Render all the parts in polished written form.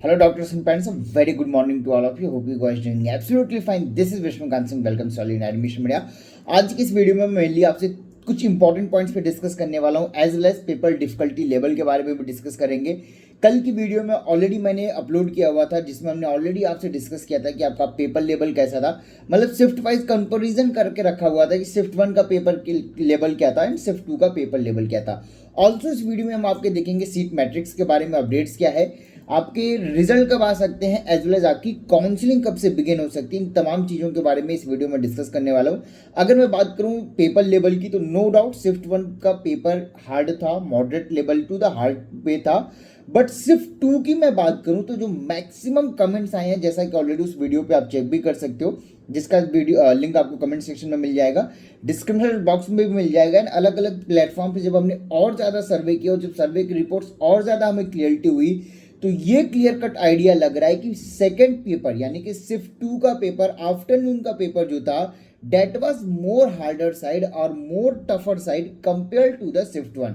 Hello, doctors and parents. A very good morning to all of you. Hope you guys doing absolutely fine. This is Vishnu Singh. Welcome to Solid Admission Media. आज की इस video में मैं mainly आपसे कुछ important points पे discuss करने वाला हूँ, as well as paper difficulty level के बारे में भी डिस्कस करेंगे। कल की वीडियो में ऑलरेडी मैंने अपलोड किया हुआ था, जिसमें हमने ऑलरेडी आपसे डिस्कस किया था कि आपका पेपर लेवल कैसा था। मतलब शिफ्ट वाइज कंपेरिजन करके रखा हुआ था कि शिफ्ट 1 का पेपर लेवल क्या था एंड शिफ्ट 2 का पेपर लेवल क्या था। ऑल्सो इस वीडियो में हम आपके देखेंगे सीट मैट्रिक्स के बारे में अपडेट्स क्या है, आपके रिजल्ट कब आ सकते हैं, एज वेल एज आपकी काउंसलिंग कब से बिगिन हो सकती है। इन तमाम चीज़ों के बारे में इस वीडियो में डिस्कस करने वाला हूँ। अगर मैं बात करूँ पेपर लेवल की, तो नो डाउट शिफ्ट 1 का पेपर हार्ड था, moderate level to the hard पे था। बट शिफ्ट 2 की मैं बात करूँ तो जो मैक्सिमम कमेंट्स आए हैं, जैसा कि ऑलरेडी उस वीडियो पे आप चेक भी कर सकते हो, जिसका वीडियो लिंक आपको कमेंट सेक्शन में मिल जाएगा, डिस्क्रिप्शन बॉक्स में भी मिल जाएगा। एंड अलग अलग प्लेटफॉर्म पे जब हमने और ज़्यादा सर्वे किया और जब सर्वे की रिपोर्ट्स और ज़्यादा हमें क्लियरिटी हुई, तो ये क्लियर कट आइडिया लग रहा है कि सेकंड पेपर यानी कि शिफ्ट 2 का पेपर, आफ्टरनून का पेपर जो था, that was more harder side और more tougher side compare to the shift 1।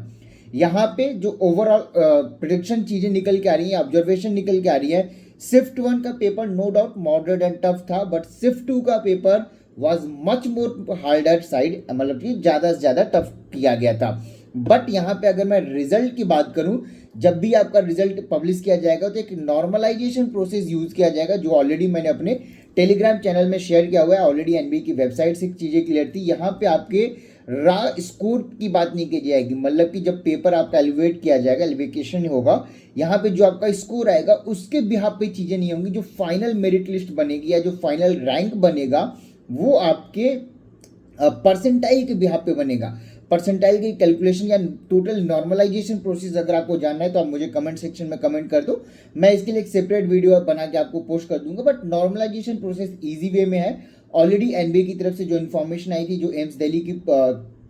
यहाँ पे जो ओवरऑल प्रिडिक्शन चीज़ें निकल के आ रही हैं, ऑब्जर्वेशन निकल के आ रही है, शिफ्ट 1 का paper no doubt moderate and tough था, बट शिफ्ट 2 का paper was much more harder side, मतलब कि ज़्यादा से ज़्यादा टफ किया गया था। बट यहाँ पे अगर मैं रिजल्ट की बात करूँ, जब भी आपका रिजल्ट पब्लिश किया जाएगा तो एक नॉर्मलाइजेशन प्रोसेस यूज़ किया जाएगा, जो ऑलरेडी मैंने अपने टेलीग्राम चैनल में शेयर किया हुआ है। ऑलरेडी एनबीए की वेबसाइट से चीज़ें क्लियर थी। यहाँ पे आपके रा स्कोर की बात नहीं की जाएगी, मतलब कि जब पेपर आपका एलिवेट किया जाएगा, एलिवेशन होगा, यहाँ पे जो आपका स्कोर आएगा उसके बिहाफ पे चीज़ें नहीं होंगी। जो फाइनल मेरिट लिस्ट बनेगी या जो फाइनल रैंक बनेगा वो आपके परसेंटाइल के बिहाफ पे बनेगा। परसेंटाइल की कैलकुलेशन या टोटल नॉर्मलाइजेशन प्रोसेस अगर आपको जानना है तो आप मुझे कमेंट सेक्शन में कमेंट कर दो, मैं इसके लिए एक सेपरेट वीडियो बना के आपको पोस्ट कर दूंगा। But normalization process easy way में है। ऑलरेडी एनबीए की तरफ से जो इन्फॉर्मेशन आई थी, जो एम्स दिल्ली की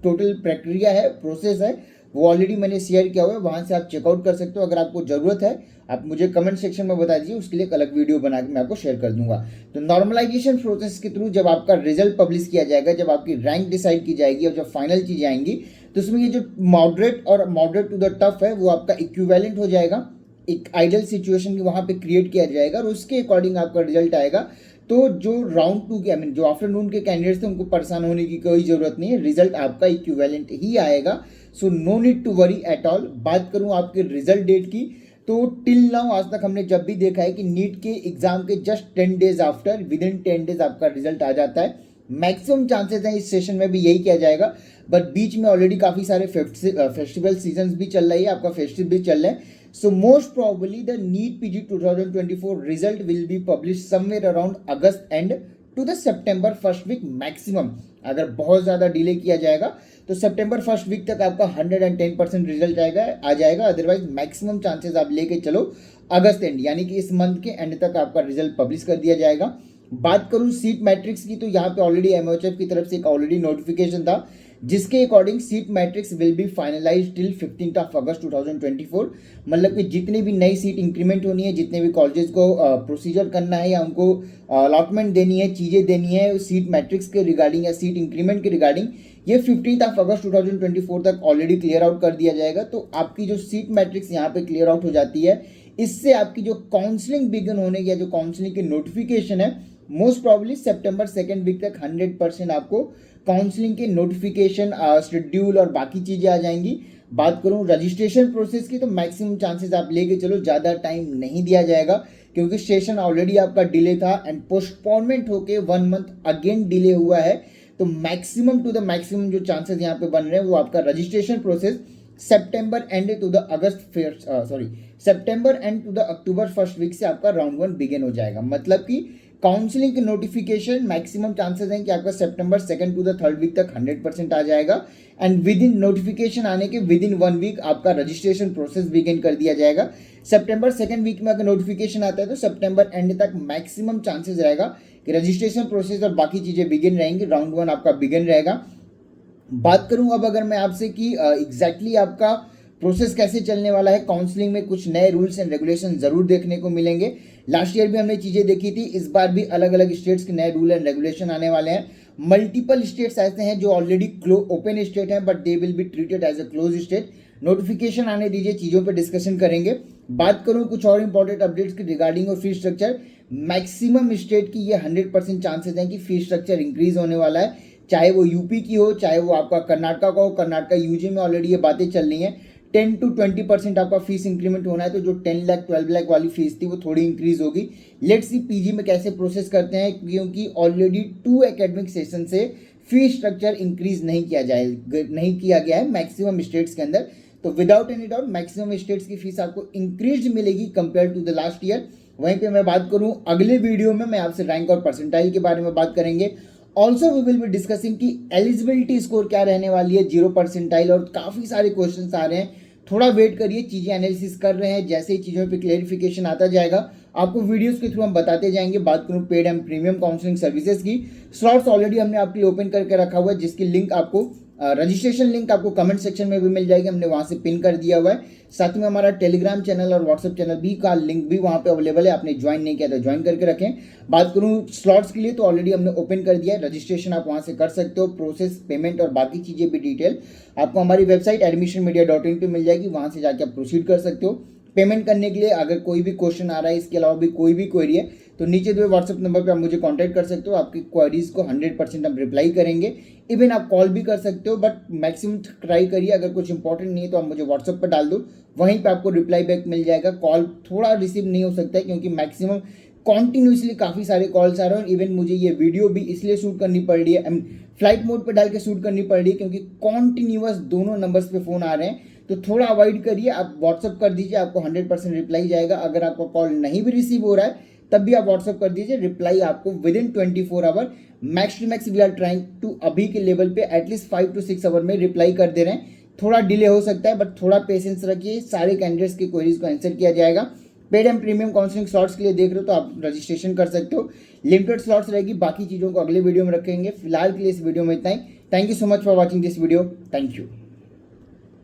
टोटल प्रक्रिया है, प्रोसेस है, वो ऑलरेडी मैंने शेयर किया हुआ है, वहाँ से आप चेकआउट कर सकते हो। अगर आपको ज़रूरत है आप मुझे कमेंट सेक्शन में बता दीजिए, उसके लिए एक अलग वीडियो बना के मैं आपको शेयर कर दूंगा। तो नॉर्मलाइजेशन प्रोसेस के थ्रू जब आपका रिजल्ट पब्लिश किया जाएगा, जब आपकी रैंक डिसाइड की जाएगी और जब फाइनल चीज़ें आएंगी, तो उसमें ये जो मॉडरेट और मॉडरेट टू द टफ है वो आपका इक्विवेलेंट हो जाएगा। एक आइडियल सिचुएशन वहाँ पे क्रिएट किया जाएगा और उसके अकॉर्डिंग आपका रिजल्ट आएगा। तो जो राउंड 2 के, आई मीन जो आफ्टरनून के कैंडिडेट्स थे, उनको परेशान होने की कोई ज़रूरत नहीं है, रिजल्ट आपका इक्विवेलेंट ही आएगा। So no need to worry at all. बात करूँ आपके रिजल्ट डेट की, तो टिल नाउ आज तक हमने जब भी देखा है कि नीट के एग्जाम के just 10 days after, with in 10 days आपका रिजल्ट आ जाता है। मैक्सिमम चांसेस हैं इस सेशन में भी यही किया जाएगा। बट बीच में ऑलरेडी काफ़ी सारे फेस्टिवल सीजन्स भी चल रही है, आपका फेस्टिव भी चल रहे हैं। So most probably the NEET PG 2024 result will be published somewhere around August end to the September first week maximum। अगर बहुत ज़्यादा डिले किया जाएगा तो सितंबर फर्स्ट वीक तक आपका 110% रिजल्ट आ जाएगा। अदरवाइज मैक्सिमम चांसेस आप लेके चलो अगस्त एंड, यानी कि इस मंथ के एंड तक आपका रिजल्ट पब्लिश कर दिया जाएगा। बात करूँ सीट मैट्रिक्स की, तो यहाँ पे ऑलरेडी एमओएचएफ की तरफ से एक ऑलरेडी नोटिफिकेशन था, जिसके according seat matrix will be finalize till 15 अगस्त 2024। मतलब कि जितनी भी नई सीट इंक्रीमेंट होनी है, जितने भी कॉलेजेस को प्रोसीजर करना है या उनको अलॉटमेंट देनी है, चीज़ें देनी है सीट मैट्रिक्स के रिगार्डिंग या सीट इंक्रीमेंट के रिगार्डिंग, ये 15 अगस्त 2024 तक ऑलरेडी क्लियर आउट कर दिया जाएगा। तो आपकी जो सीट मैट्रिक्स यहाँ पे क्लियर आउट हो जाती है, इससे आपकी जो काउंसलिंग बिगिन होने की या जो काउंसलिंग की नोटिफिकेशन है, मोस्ट प्रॉब्ली सितंबर सेकेंड वीक तक 100% आपको काउंसलिंग के नोटिफिकेशन, शेड्यूल और बाकी चीज़ें आ जाएंगी। बात करूं रजिस्ट्रेशन प्रोसेस की, तो मैक्सिमम चांसेस आप लेके चलो ज़्यादा टाइम नहीं दिया जाएगा, क्योंकि सेशन ऑलरेडी आपका डिले था एंड पोस्टपोनमेंट होके 1 मंथ अगेन डिले हुआ है। तो मैक्सिमम टू द मैक्सिमम जो चांसेस यहाँ पे बन रहे हैं वो आपका रजिस्ट्रेशन प्रोसेस सितंबर एंड टू द सितंबर एंड टू द अक्टूबर फर्स्ट वीक से आपका राउंड 1 बिगिन हो जाएगा। मतलब कि काउंसलिंग की नोटिफिकेशन मैक्सिमम चांसेस हैं कि आपका सितंबर second to the third week तक 100% आ जाएगा। एंड विद इन नोटिफिकेशन आने के विद इन 1 वीक आपका रजिस्ट्रेशन प्रोसेस बिगिन कर दिया जाएगा। सितंबर सेकंड वीक में अगर नोटिफिकेशन आता है तो सितंबर एंड तक मैक्सिमम चांसेस रहेगा कि रजिस्ट्रेशन प्रोसेस और बाकी चीज़ें बिगिन रहेंगी, राउंड 1 आपका बिगिन रहेगा। बात करूं अब अगर मैं आपसे कि एग्जैक्टली आपका प्रोसेस कैसे चलने वाला है, काउंसलिंग में कुछ नए रूल्स एंड रेगुलेशन जरूर देखने को मिलेंगे। लास्ट ईयर भी हमने चीज़ें देखी थी, इस बार भी अलग अलग स्टेट्स के नए रूल एंड रेगुलेशन आने वाले हैं। मल्टीपल स्टेट्स ऐसे हैं जो ऑलरेडी ओपन स्टेट हैं, but they will be treated as a close state. Notification आने दीजिए, चीज़ों पे डिस्कशन करेंगे। बात करूं कुछ और इंपॉर्टेंट अपडेट्स की रिगार्डिंग और फी स्ट्रक्चर, मैक्सिमम स्टेट की ये 100% चांसेस हैं कि फी स्ट्रक्चर इंक्रीज होने वाला है, चाहे वो यूपी की हो, चाहे वो आपका कर्नाटका का हो। कर्नाटका यूजी में ऑलरेडी ये बातें चल रही हैं, 10 to 20% आपका फीस इंक्रीमेंट होना है, तो जो 10 लाख 12 लाख वाली फीस थी वो थोड़ी इंक्रीज होगी। लेट्स सी पीजी में कैसे प्रोसेस करते हैं, क्योंकि ऑलरेडी 2 एकेडमिक सेशन से फी स्ट्रक्चर इंक्रीज नहीं किया गया है मैक्सिमम स्टेट्स के अंदर। तो without any doubt maximum states की फीस आपको इंक्रीज मिलेगी compare to the last year. वहीं पे मैं बात करूं अगले वीडियो में मैं आपसे रैंक और परसेंटाइल के बारे में बात करेंगे। Also we will be discussing कि एलिजिबिलिटी स्कोर क्या रहने वाली है, 0 परसेंटाइल, और काफ़ी सारे क्वेश्चंस आ रहे हैं। थोड़ा वेट करिए, चीज़ें एनालिसिस कर रहे हैं, जैसे ही चीज़ों पे क्लेरिफिकेशन आता जाएगा आपको वीडियोस के थ्रू हम बताते जाएंगे। बात करूं paid and premium counselling services की, स्लॉट्स ऑलरेडी हमने आपके लिए ओपन करके रखा हुआ है, जिसकी लिंक आपको रजिस्ट्रेशन लिंक आपको कमेंट सेक्शन में भी मिल जाएगी, हमने वहां से पिन कर दिया हुआ है। साथ में हमारा टेलीग्राम चैनल और व्हाट्सएप चैनल भी का लिंक भी वहां पे अवेलेबल है, आपने ज्वाइन नहीं किया तो ज्वाइन करके रखें। बात करूं स्लॉट्स के लिए तो ऑलरेडी हमने ओपन कर दिया है, रजिस्ट्रेशन आप वहां से कर सकते हो, प्रोसेस पेमेंट और बाकी चीज़ें भी डिटेल आपको हमारी वेबसाइट admissionmedia.in पे मिल जाएगी, वहां से जाके आप प्रोसीड कर सकते हो। पेमेंट करने के लिए अगर कोई भी क्वेश्चन आ रहा है, इसके अलावा भी कोई भी क्वेरी है, तो नीचे दो व्हाट्सएप नंबर पे आप मुझे कांटेक्ट कर सकते हो, आपकी क्वेरीज को 100% हम रिप्लाई करेंगे। इवन आप कॉल भी कर सकते हो, बट मैक्सिमम ट्राई करिए, अगर कुछ इंपॉर्टेंट नहीं है तो आप मुझे व्हाट्सएप पर डाल दो, वहीं पे आपको रिप्लाई बैक मिल जाएगा। कॉल थोड़ा रिसीव नहीं हो सकता है क्योंकि मैक्सिमम कॉन्टिन्यूसली काफ़ी सारे कॉल्स आ रहे हैं, और इवन मुझे ये वीडियो भी इसलिए शूट करनी पड़ रही है, फ्लाइट मोड पर डाल के शूट करनी पड़ रही है क्योंकि कॉन्टिन्यूअस दोनों नंबर्स पे फ़ोन आ रहे हैं। तो थोड़ा अवॉइड करिए, आप व्हाट्सअप कर दीजिए, आपको 100% रिप्लाई जाएगा। अगर आपका कॉल नहीं भी रिसीव हो रहा है तब भी आप व्हाट्सअप कर दीजिए, रिप्लाई आपको within 24 hour max to max we are trying to अभी के लेवल पे एटलीस्ट 5 to 6 आवर में रिप्लाई कर दे रहे हैं। थोड़ा डिले हो सकता है बट थोड़ा पेशेंस रखिए, सारे कैंडिडेट्स की क्वेरीज को आंसर किया जाएगा। Paid and premium counselling slots के लिए देख रहे हो तो आप रजिस्ट्रेशन कर सकते हो, लिमिटेड स्लॉट्स रहेगी, बाकी चीज़ों को अगले वीडियो में रखेंगे। फिलहाल के लिए इस वीडियो में इतना ही। Thank you so much for watching this video, thank you.